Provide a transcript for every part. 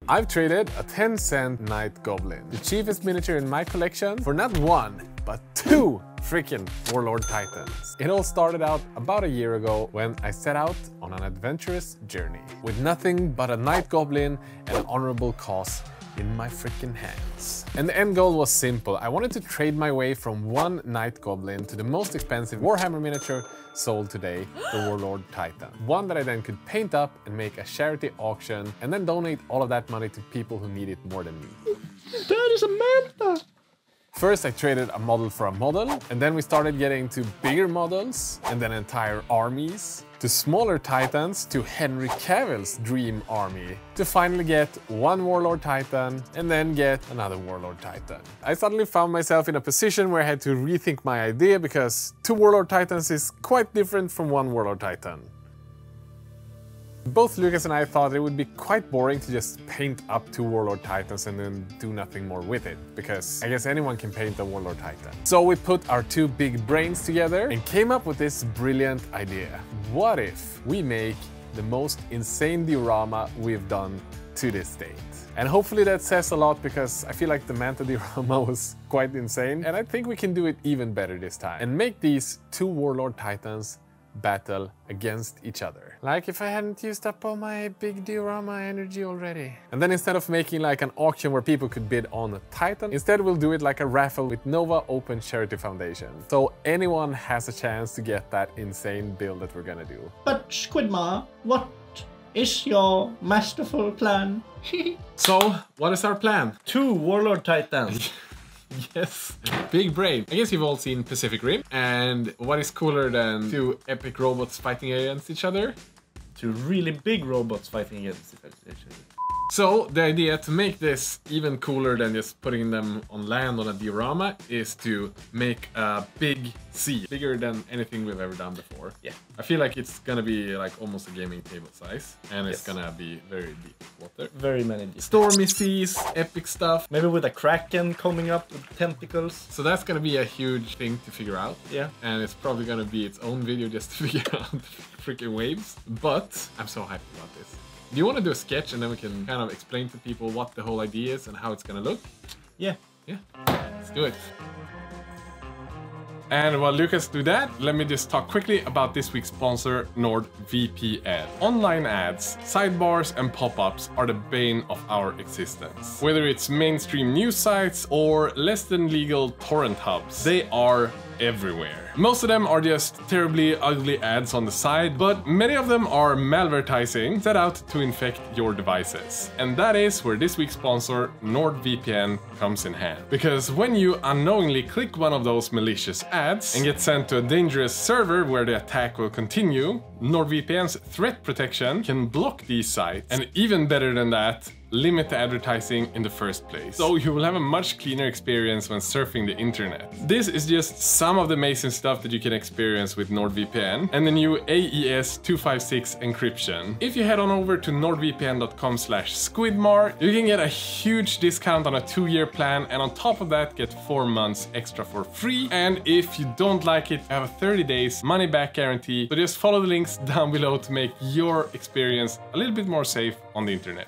I've traded a 10-cent Night Goblin, the cheapest miniature in my collection, for not one, but two freaking Warlord Titans. It all started out about a year ago when I set out on an adventurous journey with nothing but a Night Goblin and an honorable cause in my freaking hands. And the end goal was simple. I wanted to trade my way from one Night Goblin to the most expensive Warhammer miniature sold today, the Warlord Titan. One that I then could paint up and make a charity auction and then donate all of that money to people who need it more than me. That is Amanda! First I traded a model for a model, and then we started getting to bigger models, and then entire armies, to smaller titans, to Henry Cavill's dream army, to finally get one Warlord Titan, and then get another Warlord Titan. I suddenly found myself in a position where I had to rethink my idea, because two Warlord Titans is quite different from one Warlord Titan. Both Lucas and I thought it would be quite boring to just paint up two Warlord Titans and then do nothing more with it, because I guess anyone can paint a Warlord Titan. So we put our two big brains together and came up with this brilliant idea. What if we make the most insane diorama we've done to this date? And hopefully that says a lot, because I feel like the Manta diorama was quite insane, and I think we can do it even better this time and make these two Warlord Titans battle against each other. Like if I hadn't used up all my big diorama energy already. And then instead of making like an auction where people could bid on a Titan, instead we'll do it like a raffle with Nova Open Charity Foundation. So anyone has a chance to get that insane build that we're gonna do. But Squidmar, what is your masterful plan? So, what is our plan? Two Warlord Titans. Yes, big brain. I guess you've all seen Pacific Rim, and what is cooler than two epic robots fighting against each other? Two really big robots fighting against each other. So the idea to make this even cooler than just putting them on land on a diorama is to make a big sea, bigger than anything we've ever done before. Yeah. I feel like it's gonna be like almost a gaming table size, and it's gonna be very deep water. Very many deep. Stormy seas, epic stuff. Maybe with a kraken coming up with tentacles. So that's gonna be a huge thing to figure out. Yeah. And it's probably gonna be its own video just to figure out the freaking waves. But I'm so hyped about this. Do you want to do a sketch and then we can kind of explain to people what the whole idea is and how it's gonna look? Yeah. Yeah, let's do it. And while Lucas do that, let me just talk quickly about this week's sponsor, NordVPN. Online ads, sidebars and pop-ups are the bane of our existence. Whether it's mainstream news sites or less than legal torrent hubs, they are everywhere. Most of them are just terribly ugly ads on the side, but many of them are malvertising set out to infect your devices. And that is where this week's sponsor, NordVPN, comes in hand. Because when you unknowingly click one of those malicious ads and get sent to a dangerous server where the attack will continue, NordVPN's threat protection can block these sites. And even better than that, limit the advertising in the first place. So you will have a much cleaner experience when surfing the internet. This is just some of the amazing stuff that you can experience with NordVPN and the new AES 256 encryption. If you head on over to nordvpn.com/squidmar, you can get a huge discount on a 2-year plan, and on top of that get 4 months extra for free. And if you don't like it, you have a 30 days money back guarantee. So just follow the links down below to make your experience a little bit more safe on the internet.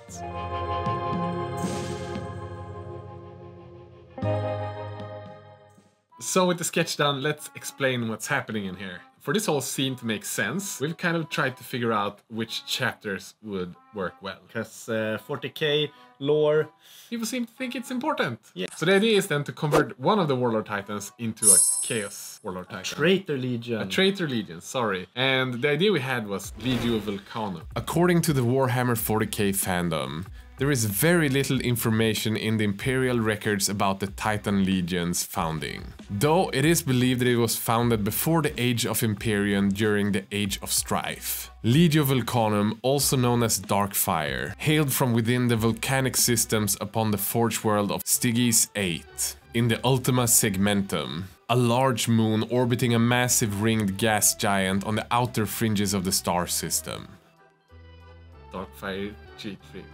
So with the sketch done, let's explain what's happening in here. For this whole scene to make sense, we've kind of tried to figure out which chapters would work well. Because 40k, lore. People seem to think it's important. Yeah. So the idea is then to convert one of the Warlord Titans into a Chaos Warlord Titan. Traitor Legion. A Traitor Legion, sorry. And the idea we had was Legio Vulcanum. According to the Warhammer 40k fandom, there is very little information in the Imperial records about the Titan Legion's founding. Though it is believed that it was founded before the Age of Imperium during the Age of Strife. Legio Vulcanum, also known as Darkfire, hailed from within the volcanic systems upon the Forgeworld of Stygies 8, in the Ultima Segmentum, a large moon orbiting a massive ringed gas giant on the outer fringes of the star system. Darkfire cheat trick.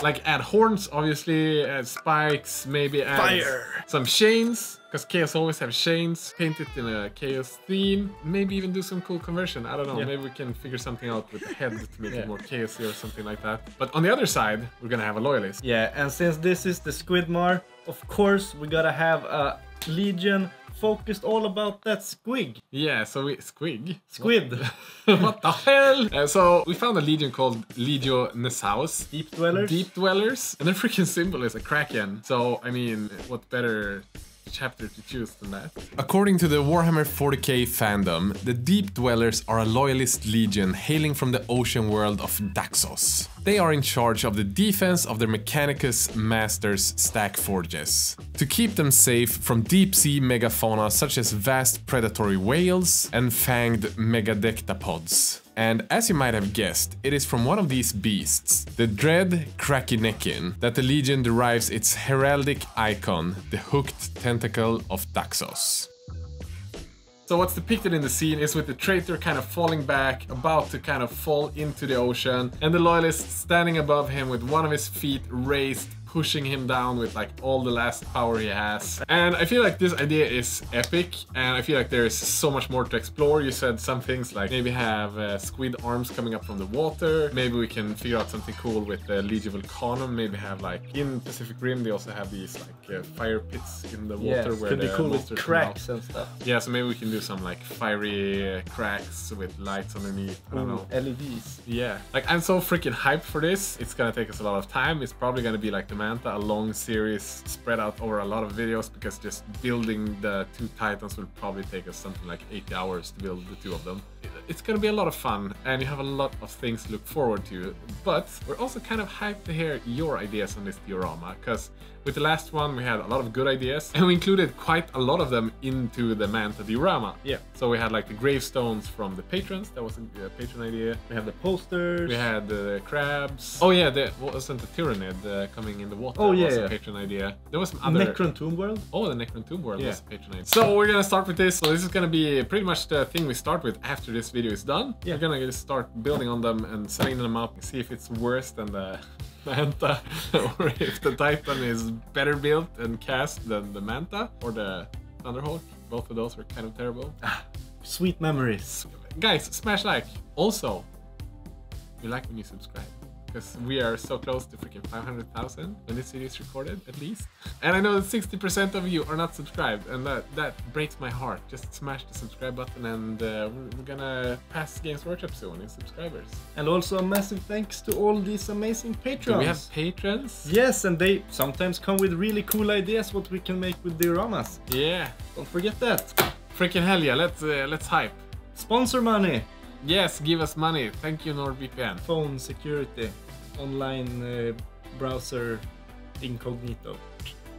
Like add horns, obviously, add spikes, maybe add Fire. some chains, because Chaos always have chains. Paint it in a Chaos theme. Maybe even do some cool conversion. I don't know. Maybe we can figure something out with the head to make it more chaosy or something like that. But on the other side, we're gonna have a loyalist. Yeah, and since this is the Squidmar, of course we gotta have a legion focused all about that squig. Yeah, so we... Squig? Squid. What the hell? So we found a legion called Legio Nesaus. Deep Dwellers. Deep Dwellers. And their freaking symbol is a kraken. So, I mean, what better chapter to choose than that? According to the Warhammer 40k fandom, the Deep Dwellers are a loyalist legion hailing from the ocean world of Daxos. They are in charge of the defense of their Mechanicus Masters stack forges, to keep them safe from deep sea megafauna such as vast predatory whales and fanged megadectapods. And as you might have guessed, it is from one of these beasts, the dread Krakinekin, that the legion derives its heraldic icon, the hooked tentacle of Daxos. So what's depicted in the scene is with the traitor kind of falling back, about to kind of fall into the ocean, and the loyalist standing above him with one of his feet raised, pushing him down with like all the last power he has. And I feel like this idea is epic, and I feel like there is so much more to explore. You said some things like maybe have squid arms coming up from the water. Maybe we can figure out something cool with the Legio Vulcanum. Maybe have like in Pacific Rim they also have these like fire pits in the water where could be the cool with monsters cracks and stuff. Yeah, so maybe we can do some like fiery cracks with lights underneath. I don't know. LEDs. Yeah, like I'm so freaking hyped for this. It's gonna take us a lot of time. It's probably gonna be like the a long series spread out over a lot of videos, because just building the two titans will probably take us something like 80 hours to build the two of them. It's gonna be a lot of fun, and you have a lot of things to look forward to, but we're also kind of hyped to hear your ideas on this diorama, because with the last one we had a lot of good ideas, and we included quite a lot of them into the Manta diorama. Yeah. So we had like the gravestones from the patrons, that was a patron idea. We have the posters. We had the crabs. Oh yeah, wasn't the Tyrannid coming in the water? Oh yeah, was a patron idea. There was some other... Necron Tomb World. Oh, the Necron Tomb World was a patron idea. So we're gonna start with this. So this is gonna be pretty much the thing we start with after this video is done. Yeah. We're gonna just start building on them and setting them up and see if it's worse than the Manta, or if the Titan is better built and cast than the Manta or the Thunderhawk. Both of those were kind of terrible. Sweet memories. Guys, smash like. Also, we like when you subscribe, because we are so close to freaking 500,000 when this video is recorded, at least. And I know that 60% of you are not subscribed, and that breaks my heart. Just smash the subscribe button, and we're gonna pass Games Workshop soon in subscribers. And also a massive thanks to all these amazing patrons. Do we have patrons? Yes, and they sometimes come with really cool ideas what we can make with dioramas. Yeah. Don't forget that. Freaking hell yeah, let's hype. Sponsor money. Yes, give us money. Thank you, NordVPN. Phone security. Online browser incognito.